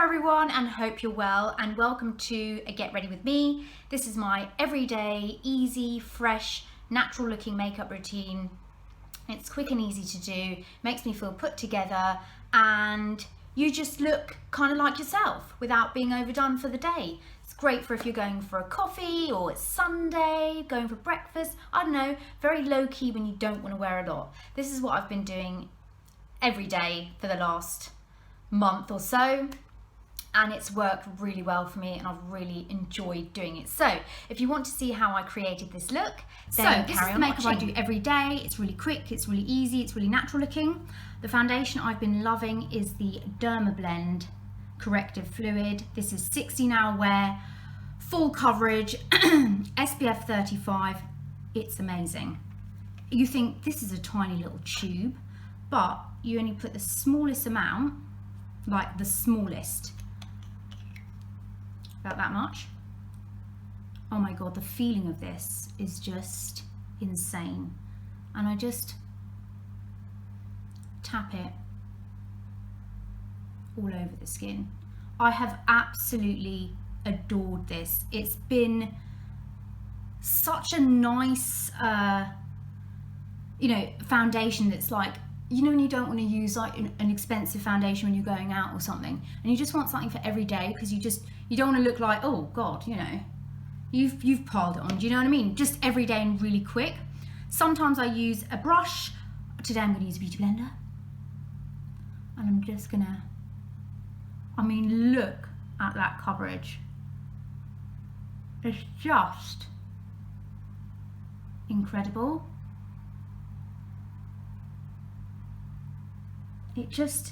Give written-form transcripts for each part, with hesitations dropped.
everyone, and hope you're well, and welcome to a Get Ready With Me. This is my everyday, easy, fresh, natural looking makeup routine. It's quick and easy to do, makes me feel put together, and you just look kind of like yourself without being overdone for the day. It's great for if you're going for a coffee or it's Sunday, going for breakfast, I don't know, very low key when you don't want to wear a lot. This is what I've been doing every day for the last month or so, and it's worked really well for me and I've really enjoyed doing it. So if you want to see how I created this look, then this is the makeup I do every day. It's really quick, it's really easy, it's really natural looking. The foundation I've been loving is the Dermablend Corrective Fluid. This is 16-hour wear, full coverage, SPF 35. It's amazing. You think this is a tiny little tube, but you only put the smallest amount, like the smallest, about that much. Oh my god, the feeling of this is just insane. And I just tap it all over the skin. I have absolutely adored this. It's been such a nice foundation that's like, you know, when you don't want to use like an expensive foundation when you're going out or something, and you just want something for every day because you don't want to look like, oh god, you know, you've piled it on. Do you know what I mean? Just every day and really quick. Sometimes I use a brush. Today I'm going to use a beauty blender, and I'm just gonna, I mean, look at that coverage. It's just incredible. It just,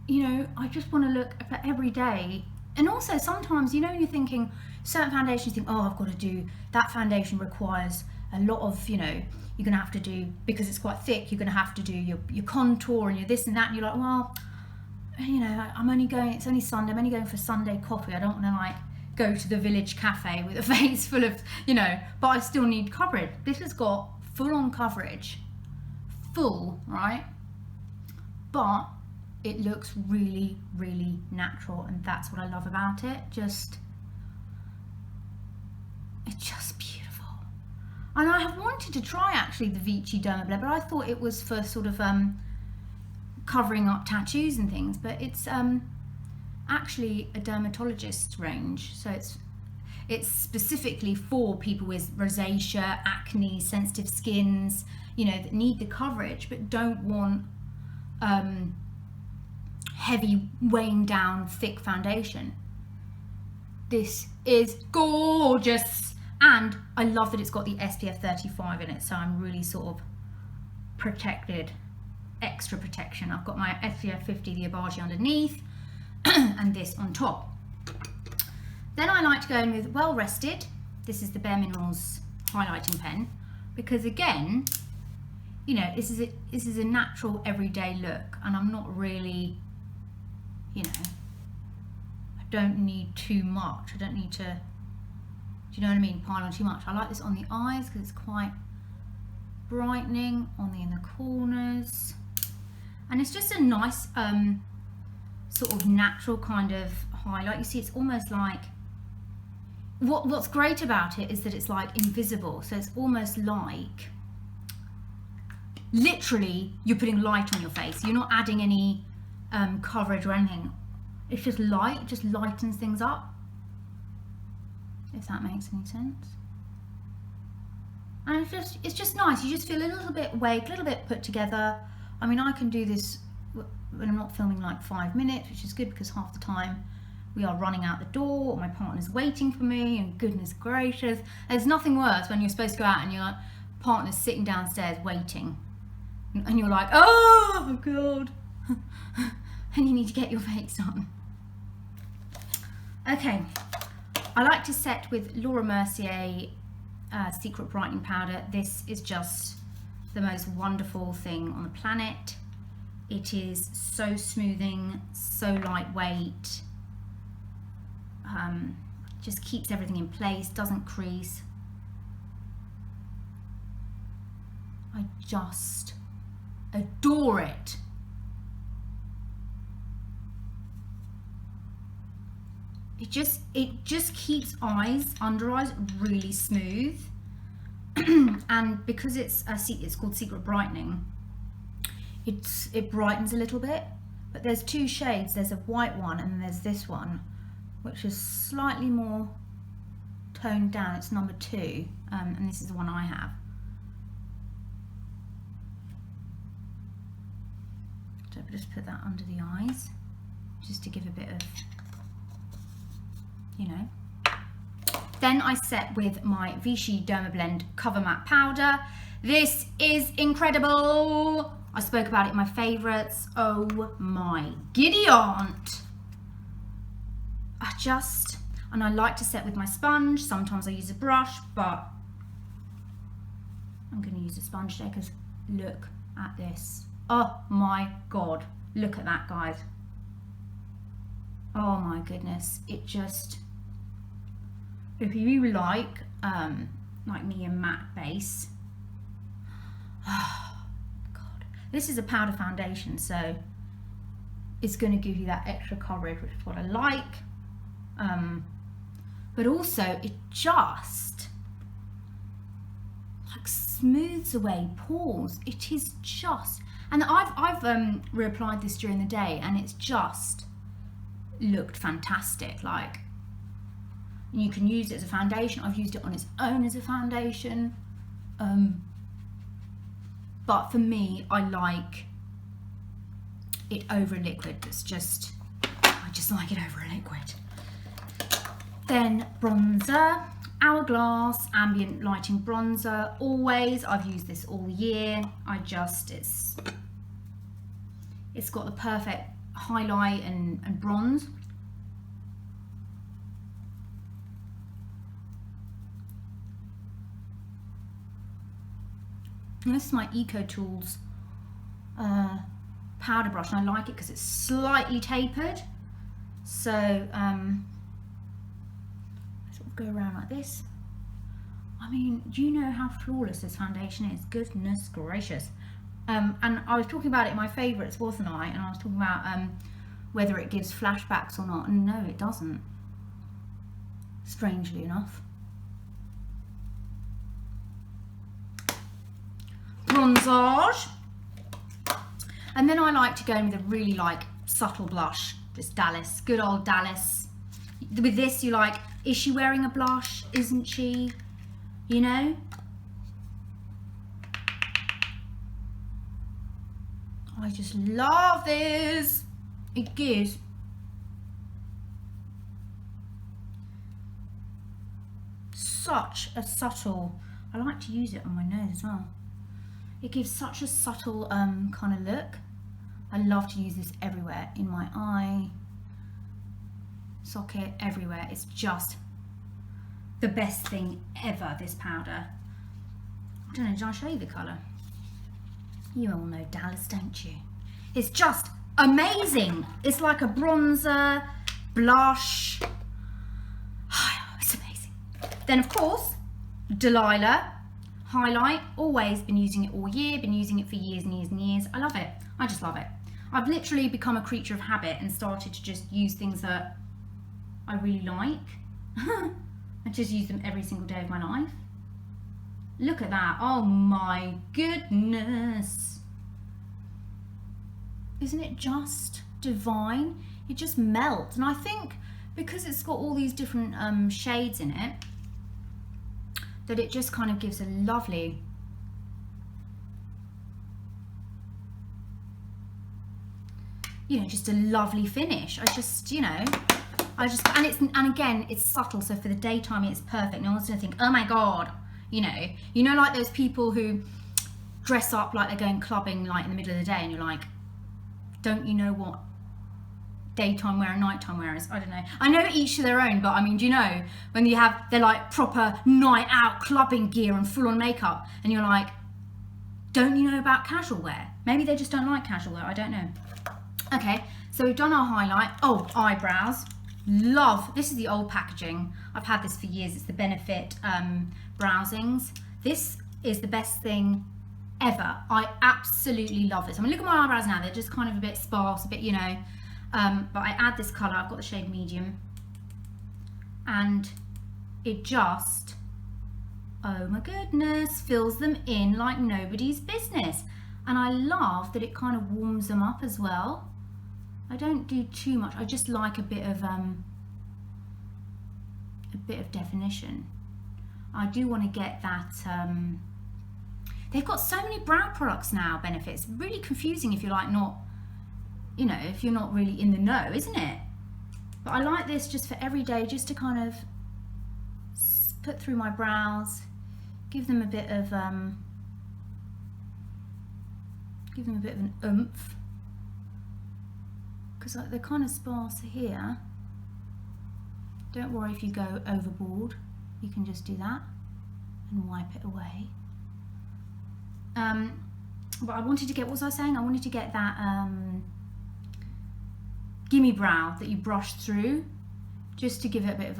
you know, I just want to look for every day. And also sometimes, you know, when you're thinking certain foundations, you think, oh, I've got to do, that foundation requires a lot of, you know, you're going to have to do, because it's quite thick, you're going to have to do your contour and your this and that. And you're like, well, you know, I'm only going, it's only Sunday, I'm only going for Sunday coffee. I don't want to like go to the village cafe with a face full of, you know, but I still need coverage. This has got full on coverage, full, right? But it looks really, really natural, and that's what I love about it. It's just beautiful. And I have wanted to try actually the Vichy Dermablend, but I thought it was for sort of covering up tattoos and things, but it's actually a dermatologist range, so it's specifically for people with rosacea, acne, sensitive skins, you know, that need the coverage but don't want heavy, weighing down, thick foundation. This is gorgeous, and I love that it's got the SPF 35 in it, so I'm really sort of protected, extra protection. I've got my SPF 50, the Obagi underneath, and this on top. Then I like to go in with Well Rested. This is the BareMinerals highlighting pen, because again, you know, this is a natural everyday look, and I'm not really, you know, I don't need too much. I don't need to, do you know what I mean, pile on too much. I like this on the eyes because it's quite brightening, on the inner corners, and it's just a nice sort of natural kind of highlight. You see, it's almost like, what's great about it is that it's like invisible, so it's almost like literally you're putting light on your face. You're not adding any coverage or anything. It's just light, it just lightens things up, if that makes any sense. And it's just nice. You just feel a little bit awake, a little bit put together. I mean, I can do this when I'm not filming like 5 minutes, which is good because half the time we are running out the door or my partner's waiting for me, and goodness gracious, there's nothing worse when you're supposed to go out and your partner's sitting downstairs waiting. And you're like, oh god, and you need to get your face on. Okay, I like to set with Laura Mercier Secret Brightening Powder. This is just the most wonderful thing on the planet. It is so smoothing, so lightweight, just keeps everything in place, doesn't crease. I just adore it. it just keeps under eyes really smooth. And because it's called Secret Brightening, it brightens a little bit. But there's two shades. There's a white one and there's this one, which is slightly more toned down. It's number 2, and this is the one I have. So I'll just put that under the eyes, just to give a bit of, you know. Then I set with my Vichy Dermablend Cover Matte Powder. This is incredible. I spoke about it in my favourites. Oh my giddy aunt. And I like to set with my sponge. Sometimes I use a brush, but I'm going to use a sponge today because look at this. Oh my God. Look at that, guys. Oh my goodness. It just, if you like me, a matte base. Oh God. This is a powder foundation, so it's going to give you that extra coverage, which is what I like. But also it just like smooths away pores. It is just, and I've reapplied this during the day, and it's just looked fantastic. Like, you can use it as a foundation. I've used it on its own as a foundation, but for me, I like it over a liquid. It's just, I just like it over a liquid. Then bronzer, Hourglass Ambient Lighting Bronzer. Always, I've used this all year. It's got the perfect highlight and bronze. And this is my Eco Tools powder brush, and I like it because it's slightly tapered. So go around like this. I mean, do you know how flawless this foundation is? Goodness gracious. And I was talking about it in my favourites, wasn't I? And I was talking about whether it gives flashbacks or not, and no, it doesn't, strangely enough. Bronzage. And then I like to go in with a really subtle blush, just Dallas, good old Dallas. With this, you like, is she wearing a blush? Isn't she? You know? I just love this. It gives such a subtle, I like to use it on my nose as well. It gives such a subtle kind of look. I love to use this everywhere, in my eye socket, everywhere. It's just the best thing ever, this powder. I don't know, did I show you the colour? You all know Dallas, don't you? It's just amazing. It's like a bronzer, blush. It's amazing. Then of course, Delilah highlight. Always been using it all year, been using it for years and years and years. I love it. I just love it. I've literally become a creature of habit and started to just use things that I really like. I just use them every single day of my life. Look at that. Oh my goodness. Isn't it just divine? It just melts. And I think because it's got all these different shades in it, that it just kind of gives a lovely, you know, just a lovely finish. And again, it's subtle, so for the daytime it's perfect. No one's gonna think, oh my God, you know, like those people who dress up like they're going clubbing like in the middle of the day, and you're like, don't you know what daytime wear and nighttime wear is? I don't know. I know each to their own, but I mean, do you know when they're like proper night out clubbing gear and full on makeup, and you're like, don't you know about casual wear? Maybe they just don't like casual wear, I don't know. Okay, so we've done our highlight. Oh, eyebrows. Love, this is the old packaging. I've had this for years. It's the Benefit Browsings. This is the best thing ever. I absolutely love this. I mean, look at my eyebrows now. They're just kind of a bit sparse, a bit, you know. But I add this colour. I've got the shade medium. and it just, oh my goodness, fills them in like nobody's business. And I love that it kind of warms them up as well. I don't do too much, I just like a bit of definition. I do want to get that, they've got so many brow products now, Benefits. Really confusing if you're like not, you know, if you're not really in the know, isn't it? But I like this just for every day, just to kind of put through my brows, give them a bit of an oomph, because they're kind of sparse here. Don't worry if you go overboard, you can just do that and wipe it away. But I wanted to get, what was I saying? I wanted to get that gimme brow that you brush through, just to give it a bit of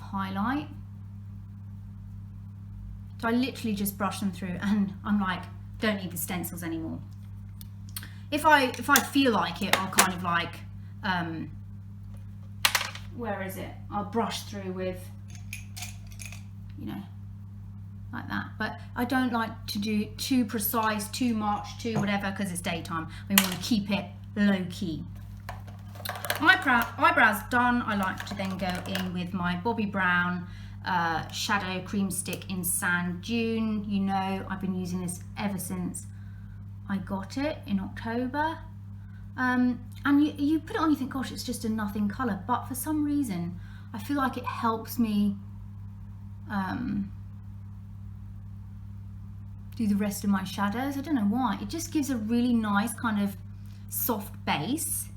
highlight. So I literally just brush them through, and I'm like, don't need the stencils anymore. If I feel like it, I'll kind of like, where is it? I'll brush through with, you know, like that. But I don't like to do too precise, too much, too whatever, because it's daytime. We want to keep it low key. Eyebrows done. I like to then go in with my Bobbi Brown shadow cream stick in Sand Dune. You know, I've been using this ever since I got it in October. And you put it on, you think, gosh, it's just a nothing colour, but for some reason I feel like it helps me do the rest of my shadows. I don't know why. It just gives a really nice kind of soft base,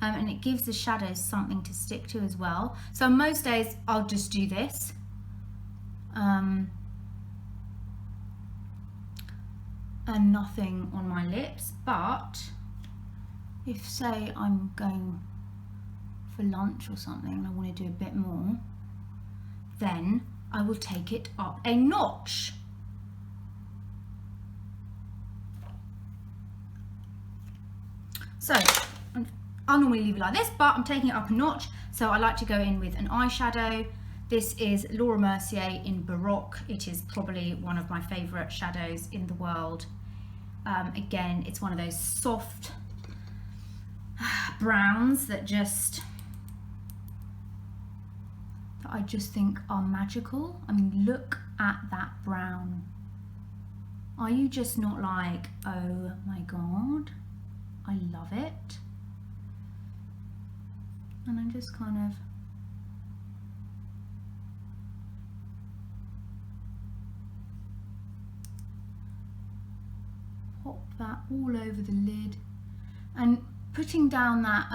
and it gives the shadows something to stick to as well. So most days I'll just do this. And nothing on my lips, but if, say, I'm going for lunch or something and I want to do a bit more, then I will take it up a notch. So I'll normally leave it like this, but I'm taking it up a notch. So I like to go in with an eyeshadow. This is Laura Mercier in Baroque. It is probably one of my favourite shadows in the world. Again, it's one of those soft browns that I just think are magical. I mean, look at that brown. Are you just not like, oh my god, I love it? And I'm just kind of pop that all over the lid, and putting down that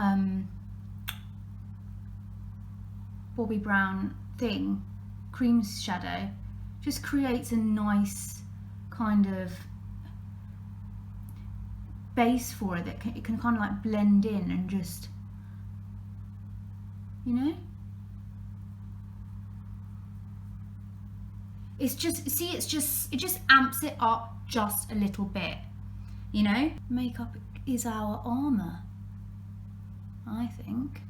Bobbi Brown thing, cream shadow, just creates a nice kind of base for it that it can kind of like blend in and just, you know, it's just, see, it just amps it up just a little bit, you know. Makeup is our armor, I think.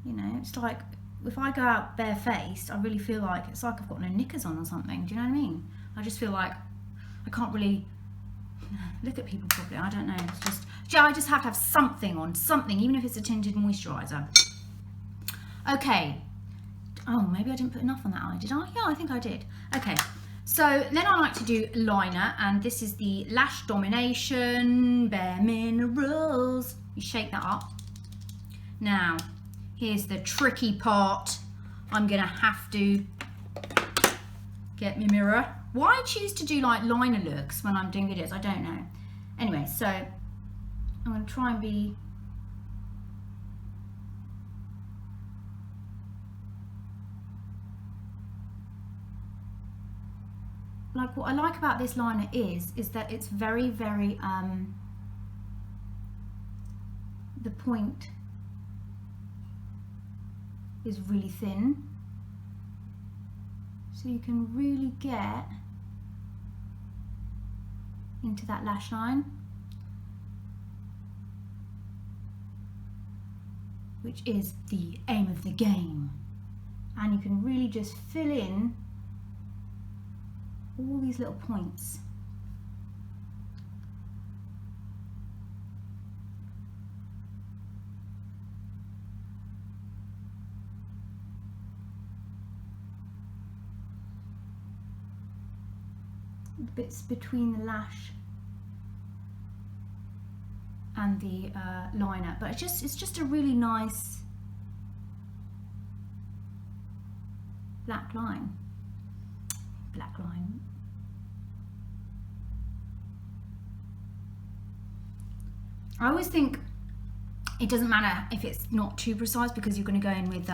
You know, it's like if I go out barefaced, I really feel like it's like I've got no knickers on or something. Do you know what I mean? I just feel like I can't really look at people properly. I don't know. It's just, yeah, I just have to have something on, something, even if it's a tinted moisturiser. Okay. Oh, maybe I didn't put enough on that eye, did I? Yeah, I think I did. Okay. So then I like to do liner, and this is the Lash Domination BareMinerals. You shake that up. Now, here's the tricky part. I'm gonna have to get my mirror. Why I choose to do like liner looks when I'm doing videos, I don't know. Anyway, so I'm gonna try and be like, what I like about this liner is that it's very, very the point is really thin, so you can really get into that lash line. which is the aim of the game. And you can really just fill in all these little points. The bits between the lash and the liner, but it's just a really nice black line. I always think it doesn't matter if it's not too precise because you're going to go in with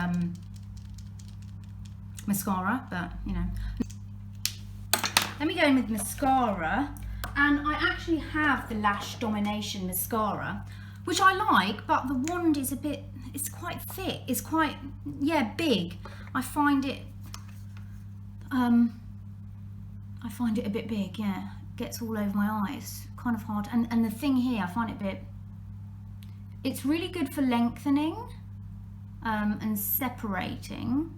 mascara, but you know. Let me go in with mascara, and I actually have the Lash Domination mascara, which I like, but the wand is it's quite thick, it's quite, yeah, big. I find it a bit big, yeah. It gets all over my eyes, kind of hard. And the thing here, I find it it's really good for lengthening and separating.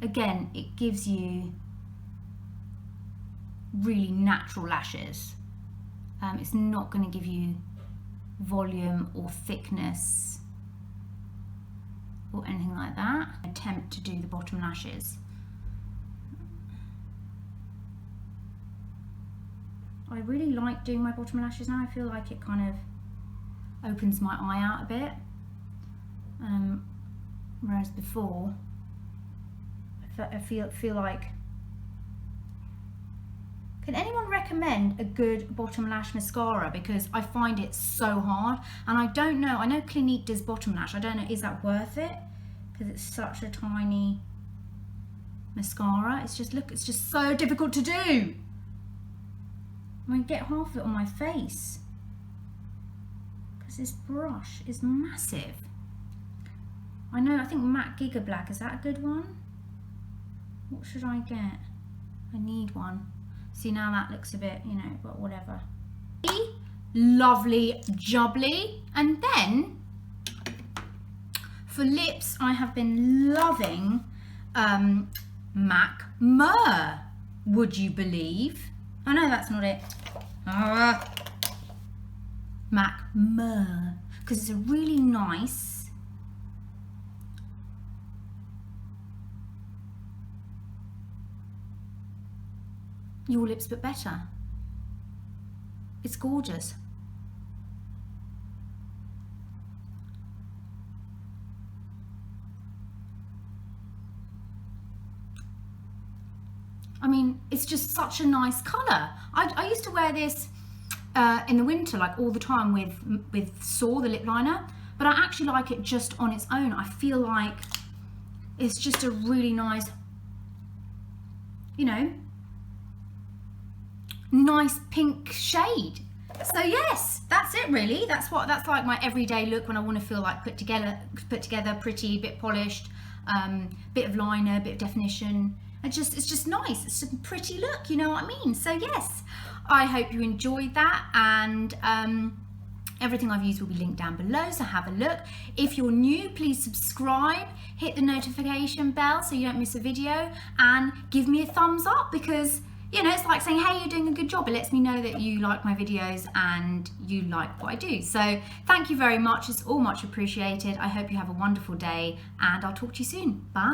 Again, it gives you really natural lashes. It's not going to give you volume or thickness or anything like that. Attempt to do the bottom lashes. I really like doing my bottom lashes now. I feel like it kind of opens my eye out a bit, whereas before I feel like. Can anyone recommend a good bottom lash mascara? Because I find it so hard, and I don't know. I know Clinique does bottom lash. I don't know, is that worth it? Because it's such a tiny mascara. It's just, look, it's just so difficult to do. I mean, get half of it on my face because this brush is massive. I know. I think Matte Giga Black, is that a good one? What should I get? I need one. See, now that looks a bit, you know, but whatever. Lovely jubbly. And then for lips, I have been loving MAC Myrrh. Would you believe? Oh no, that's not it. MAC Myrrh, because it's a really nice Your Lips But Better. It's gorgeous. I mean, it's just such a nice colour. I used to wear this in the winter, like all the time with Soar, the lip liner, but I actually like it just on its own. I feel like it's just a really nice, you know, nice pink shade. So yes, that's it really. That's like my everyday look when I want to feel like put together, pretty, bit polished, bit of liner, bit of definition. It's just nice. It's just a pretty look, you know what I mean? So yes, I hope you enjoyed that, and everything I've used will be linked down below, so have a look. If you're new, please subscribe, hit the notification bell so you don't miss a video, and give me a thumbs up, because you know, it's like saying, hey, you're doing a good job. It lets me know that you like my videos and you like what I do. So thank you very much. It's all much appreciated. I hope you have a wonderful day, and I'll talk to you soon. Bye.